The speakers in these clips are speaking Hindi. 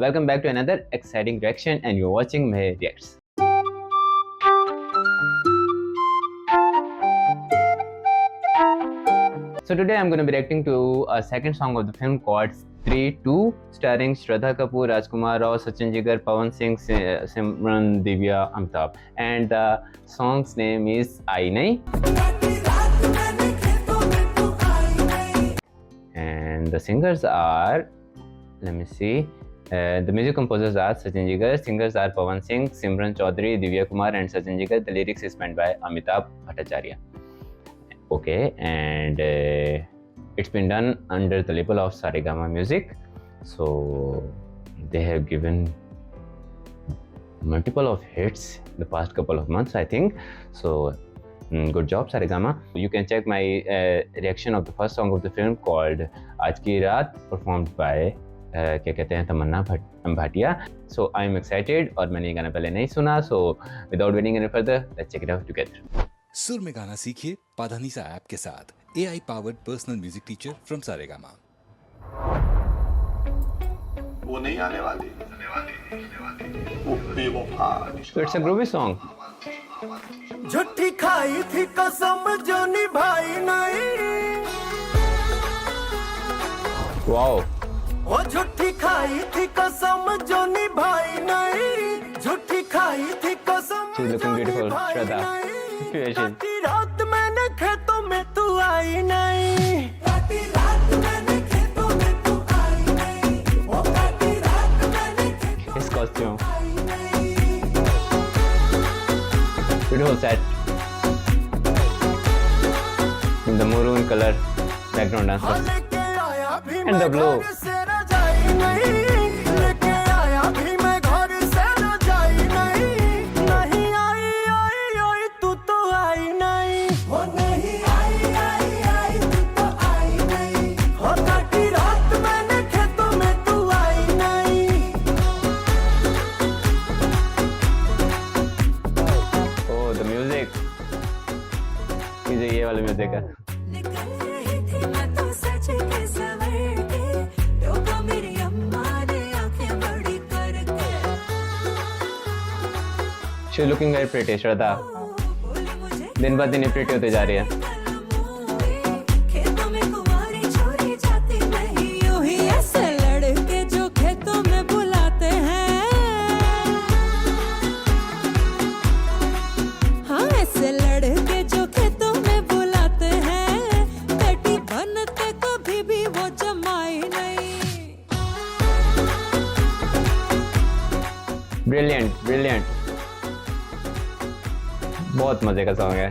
Welcome back to another exciting reaction and you're watching Meher Reacts. So today I'm going to be reacting to a second song of the film called Stree 2 starring Shraddha Kapoor, Rajkumar Rao, Sachin Jigar, Pawan Singh, Simran, Divya, Amitabh, and the song's name is Aayi Nahi. And the singers are, let me see, the music composers are Sachin Jigar, singers are Pawan Singh, Simran Chaudhary, Divya Kumar and Sachin Jigar. The lyrics is penned by Amitabh Bhattacharya. Okay, and it's been done under the label of Saregama Music. So they have given multiple of hits the past couple of months, I think. So good job Saregama. You can check my reaction of the first song of the film called Aaj Ki Raat, performed by क्या कहते हैं तमन्ना Bhatia. So I am excited और मैंने ये गाना पहले नहीं सुना. So without waiting any further, let's check it out together. सुर में गाना सीखिए पाधानीसा ऐप के साथ. AI powered personal music teacher from Saregama. वो नहीं आने वाली वो बेवफा. So it's a groovy song. झूठी खाई थी कसम जो निभाई नहीं. Wow. वो झूठी खाई थी कसम जो निभाई नहीं. झूठी खाई थी कसम She's looking beautiful, Shraddha. काटी रात मैंने खेतों में तू आई नहीं. काटी रात मैंने खेतों में तू आई नहीं. वो काटी रात मैंने खेतों His costume. में आई नहीं. Beautiful set. In the maroon color background dancer. लेके आया भी And the blue. घर से रजाई नहीं. लेके आया भी मैं घर से रजाई नहीं. नहीं आई आई आई तू तो आई नहीं. वो नहीं आई आई आई तू तो आई नहीं. हो काटी रात मैंने खेतों में तू आई नहीं. Oh, the music. ये वाला म्यूजिक है. निकल रही थी मैं तो सच के सवर के. टोका मेरी अम्मा ने आंखें बड़ी करके. She's looking very pretty, Shraddha. बोले मुझे दिन ब दिन pretty होते जा रही है. खेतों में कुंवारी छोरी जाती नहीं. यूं ही ऐसे लड़के जो खेतों में बुलाते हैं. हाँ ऐसे लड़के जो खेतों में बुलाते हैं. बेटी बनते कभी भी वो जमाई नहीं. Brilliant, brilliant. बहुत मजे का सॉन्ग है.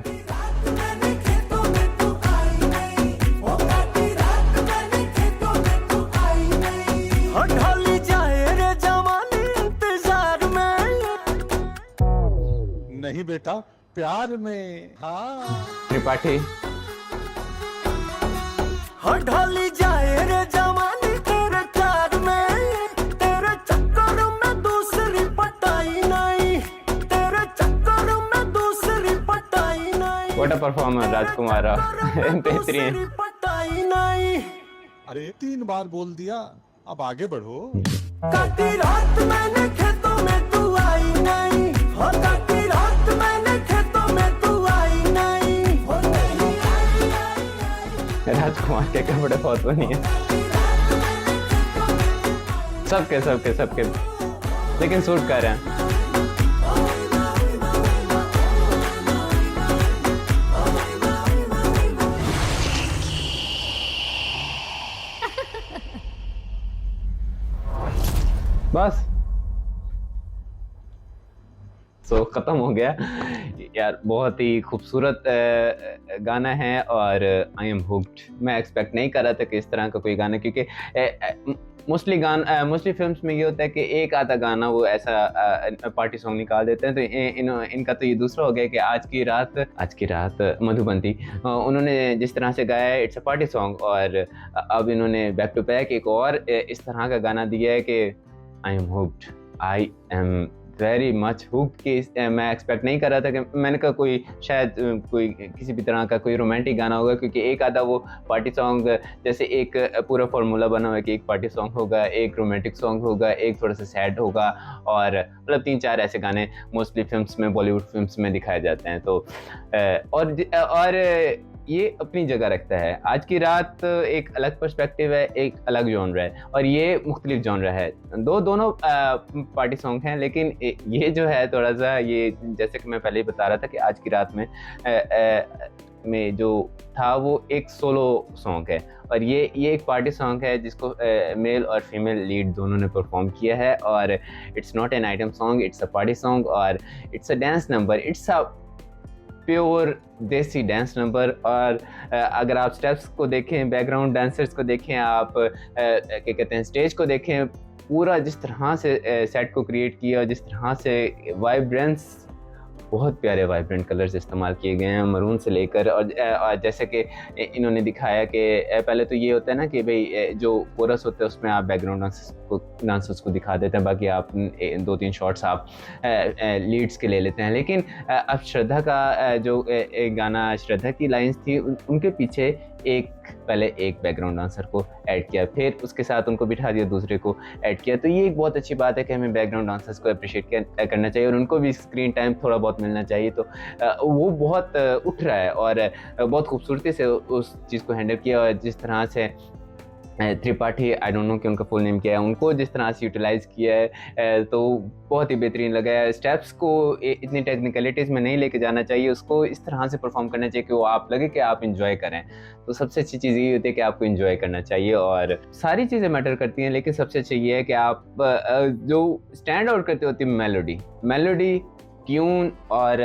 मैंने खेतों में तू आई नहीं. वो काटी रात मैंने खेतों में तू आई नहीं. हो ढाली जाए रे जवानी इंतजार में. नहीं बेटा प्यार में. हाँ त्रिपाठी. हो ढाली जाए रे जवानी तेरे प्यार में. तेरे चक्कर में दूसरी पटाई नहीं. तेरे चक्कर में दूसरी पटाई नहीं. What a performer, राजकुमार राव. बेहतरीन. दूसरी पटाई नहीं. अरे 3 बार बोल दिया, अब आगे बढ़ो. काटी रात मैंने खेतों में तू आई नहीं. हो काटी रात मैंने खेतों में तू आई नहीं. हो नहीं आई आई आई. राजकुमार के कपड़े बहुत बनी है. सबके सबके सबके लेकिन सूट कर रहे हैं. बस सो खत्म हो गया यार. बहुत ही खूबसूरत गाना है और आई एम हुक्ड. मैं एक्सपेक्ट नहीं कर रहा था कि इस तरह का कोई गाना, क्योंकि मोस्टली फिल्म्स में ये होता है कि एक आधा गाना वो ऐसा पार्टी सॉन्ग निकाल देते हैं. तो इनका तो ये दूसरा हो गया कि आज की रात मधुबंती उन्होंने जिस तरह से गाया है, इट्स अ पार्टी सॉन्ग. और अब इन्होंने बैक टू बैक एक और इस तरह का गाना दिया है कि I am hooked. I am very much hook कि मैं एक्सपेक्ट नहीं कर रहा था कि मैंने कहा कोई शायद कोई किसी भी तरह का कोई रोमांटिक गाना होगा, क्योंकि एक आधा वो पार्टी सॉन्ग जैसे एक पूरा फार्मूला बना हुआ है कि एक पार्टी सॉन्ग होगा, एक रोमांटिक सॉन्ग होगा, एक थोड़ा सा सैड होगा, और मतलब 3-4 ऐसे गाने मोस्टली फिल्म्स में, बॉलीवुड फिल्म्स में दिखाए जाते हैं। तो और ये अपनी जगह रखता है। आज की रात एक अलग पर्सपेक्टिव है, एक अलग जॉनर है, और ये मुख्तलिफ जॉनर है। दोनों पार्टी सॉन्ग हैं, लेकिन ये जो है थोड़ा सा, ये जैसे कि मैं पहले ही बता रहा था कि आज की रात में जो था वो एक सोलो सॉन्ग है, और ये एक पार्टी सॉन्ग है जिसको मेल और फीमेल लीड दोनों ने परफॉर्म किया है। और it's not an item song, it's a party song, और it's a dance number, it's a pure desi dance number. और अगर आप स्टेप्स को देखें, बैकग्राउंड डांसर्स को देखें, आप क्या कहते हैं, स्टेज को देखें, पूरा जिस तरह से सेट को क्रिएट किया, जिस तरह से वाइब्रेंस, बहुत प्यारे वाइब्रेंट कलर्स इस्तेमाल किए गए हैं, मरून से लेकर। और जैसे कि इन्होंने दिखाया कि पहले तो ये होता है ना कि भाई जो कोरस होता है उसमें आप बैकग्राउंड डांसर्स को दिखा देते हैं, बाकी आप 2-3 शॉट्स आप लीड्स के ले लेते हैं। लेकिन अब श्रद्धा का जो गाना, श्रद्धा की लाइंस थी, उनके पीछे पहले एक बैकग्राउंड डांसर को ऐड किया, फिर उसके साथ उनको बिठा दिया, दूसरे को ऐड किया। तो ये एक बहुत अच्छी बात है कि हमें बैकग्राउंड डांसर्स को अप्रिशिएट करना चाहिए, और उनको भी स्क्रीन टाइम थोड़ा बहुत मिलना चाहिए। तो वो बहुत उठ रहा है, और बहुत खूबसूरती से उस चीज़ को हैंडल किया। और जिस तरह से त्रिपाठी, आई डोंट नो कि उनका फुल नेम क्या है, उनको जिस तरह से यूटिलाइज़ किया है तो बहुत ही बेहतरीन लगा है। स्टेप्स को इतनी टेक्निकलिटीज़ में नहीं लेके जाना चाहिए, उसको इस तरह से परफॉर्म करना चाहिए कि वो आप लगे कि आप इंजॉय करें। तो सबसे अच्छी चीज़ ये होती है कि आपको इंजॉय करना चाहिए, और सारी चीज़ें मैटर करती हैं, लेकिन सबसे अच्छा ये है कि आप जो स्टैंड आउट करते होती है मेलोडी, ट्यून, और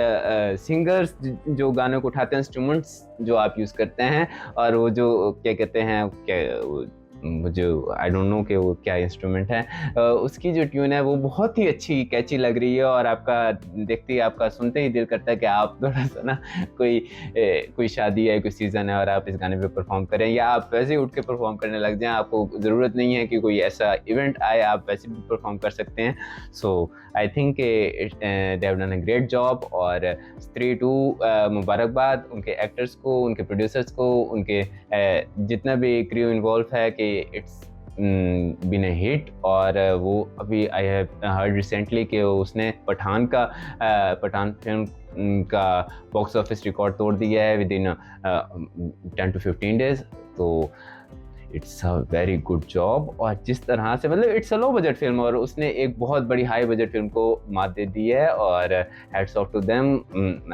सिंगर्स जो गानों को उठाते हैं, इंस्ट्रूमेंट्स जो आप यूज़ करते हैं, और वो जो क्या कहते हैं, मुझे आई डोंट नो कि वो क्या इंस्ट्रूमेंट है, उसकी जो ट्यून है वो बहुत ही अच्छी कैची लग रही है, और आपका देखते ही, आपका सुनते ही दिल करता है कि आप थोड़ा सा ना कोई शादी है, कोई सीज़न है, और आप इस गाने पे परफॉर्म करें, या आप वैसे ही उठ के परफॉर्म करने लग जाएं। आपको ज़रूरत नहीं है कि कोई ऐसा इवेंट आए, आप वैसे भी परफॉर्म कर सकते हैं। So I think they have done a great job, और स्त्री 2 मुबारकबाद उनके एक्टर्स को, उनके प्रोड्यूसर्स को, उनके जितना भी क्रू इन्वॉल्व है कि इट्स बीन अ हिट। और वो अभी आई हैव हर्ड रिसेंटली कि उसने पठान फिल्म का बॉक्स ऑफिस रिकॉर्ड तोड़ दिया है विद इन 10 to 15 days। तो it's a very good job. और जिस तरह से, मतलब it's a low budget film, और उसने एक बहुत बड़ी हाई बजट फिल्म को मात दे दी है, और hats off to them,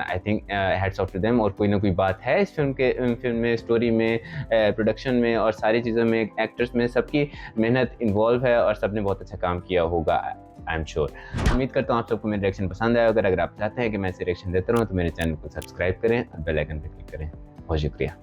I think hats off to them. और कोई ना कोई बात है इस फिल्म में, स्टोरी में, प्रोडक्शन में, और सारी चीज़ों में, एक्टर्स में, सबकी मेहनत इन्वॉल्व है, और सबने बहुत अच्छा काम किया होगा, आई एम श्योर। उम्मीद करता हूँ आप सबको मेरा रिएक्शन पसंद आया। अगर आप चाहते हैं कि मैं ऐसे रिएक्शन देता रहूँ तो मेरे चैनल को सब्सक्राइब करें और बेल आइकन पर क्लिक करें। बहुत शुक्रिया।